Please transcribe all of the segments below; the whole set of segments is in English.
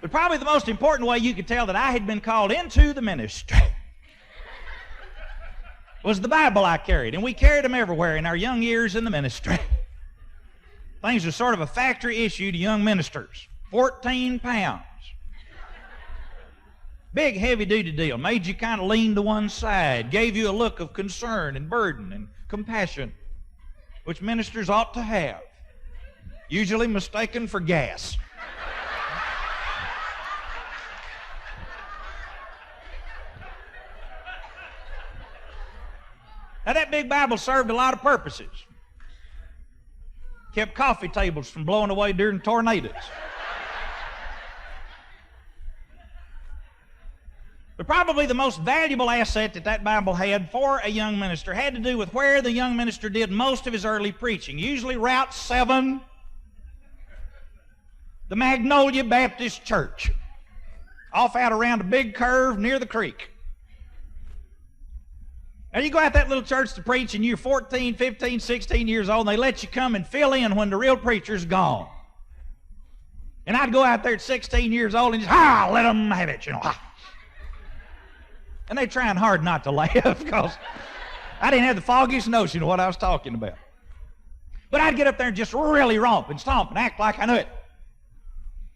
But probably the most important way you could tell that I had been called into the ministry was the Bible I carried. And we carried them everywhere in our young years in the ministry. Things are sort of a factory issue to young ministers. 14 pounds. Big, heavy-duty deal. Made you kind of lean to one side. Gave you a look of concern and burden and compassion, which ministers ought to have. Usually mistaken for gas. Now, that big Bible served a lot of purposes. Kept coffee tables from blowing away during tornadoes. But probably the most valuable asset that Bible had for a young minister had to do with where the young minister did most of his early preaching. Usually Route 7, the Magnolia Baptist Church, off out around a big curve near the creek. Now, you go out that little church to preach and you're 14, 15, 16 years old, and they let you come and fill in when the real preacher's gone. And I'd go out there at 16 years old and just, let them have it, And they're trying hard not to laugh because I didn't have the foggiest notion of what I was talking about. But I'd get up there and just really romp and stomp and act like I knew it.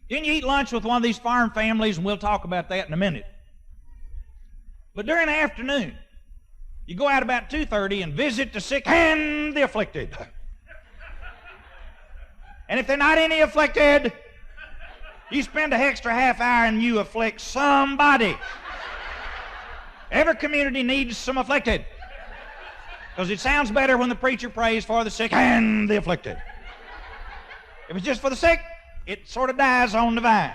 Then you eat lunch with one of these farm families, and we'll talk about that in a minute. But during the afternoon, you go out about 2:30 and visit the sick and the afflicted. And if they're not any afflicted, you spend an extra half hour and you afflict somebody. Every community needs some afflicted, because it sounds better when the preacher prays for the sick and the afflicted. If it's just for the sick, it sort of dies on the vine.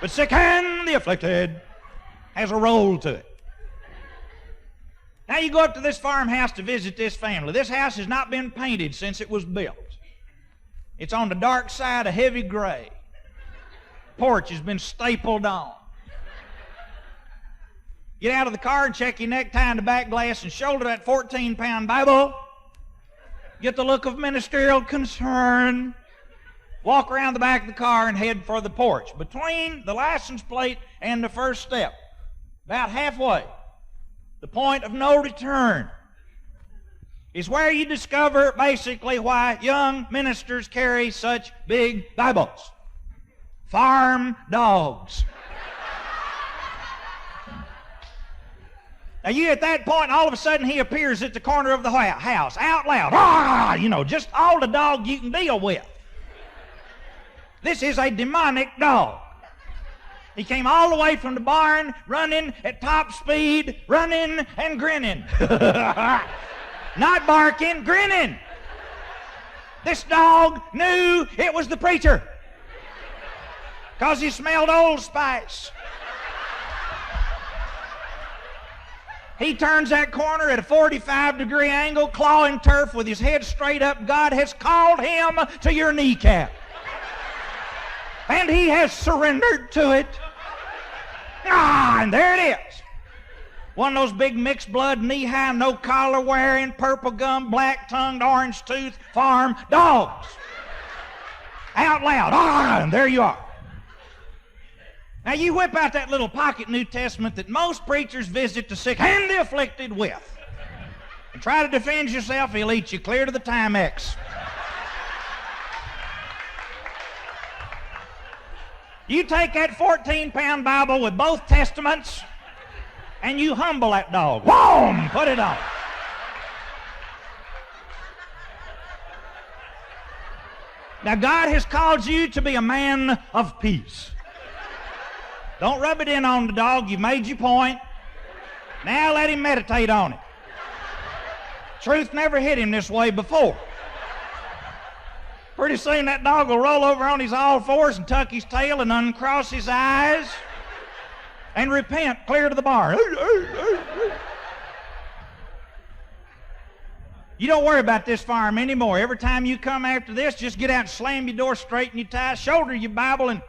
But sick and the afflicted has a role to it. Now you go up to this farmhouse to visit this family. This house has not been painted since it was built. It's on the dark side of heavy gray. Porch has been stapled on. Get out of the car and check your necktie in the back glass and shoulder that 14-pound Bible. Get the look of ministerial concern. Walk around the back of the car and head for the porch. Between the license plate and the first step, about halfway, the point of no return, is where you discover basically why young ministers carry such big Bibles. Farm dogs. Now you at that point, all of a sudden he appears at the corner of the house, out loud, just all the dog you can deal with. This is a demonic dog. He came all the way from the barn, running at top speed, running and grinning. Not barking, grinning. This dog knew it was the preacher, because he smelled Old Spice. He turns that corner at a 45-degree angle, clawing turf with his head straight up. God has called him to your kneecap, and he has surrendered to it. And there it is. One of those big mixed blood, knee-high, no collar wearing, purple gum, black-tongued, orange tooth farm dogs. Out loud. And there you are. Now you whip out that little pocket New Testament that most preachers visit the sick and the afflicted with, and try to defend yourself. He'll eat you clear to the Timex. You take that 14-pound Bible with both Testaments and you humble that dog. Boom! Put it on. Now God has called you to be a man of peace. Don't rub it in on the dog. You made your point. Now let him meditate on it. Truth never hit him this way before. Pretty soon that dog will roll over on his all fours and tuck his tail and uncross his eyes and repent clear to the bar. You don't worry about this farm anymore. Every time you come after this, just get out and slam your door, straighten your tie, shoulder your Bible, and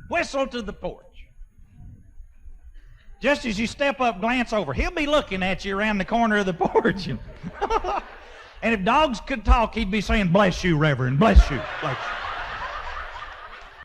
whistle to the porch. Just as you step up, glance over. He'll be looking at you around the corner of the porch. And if dogs could talk, he'd be saying, "Bless you, Reverend, bless you, bless you."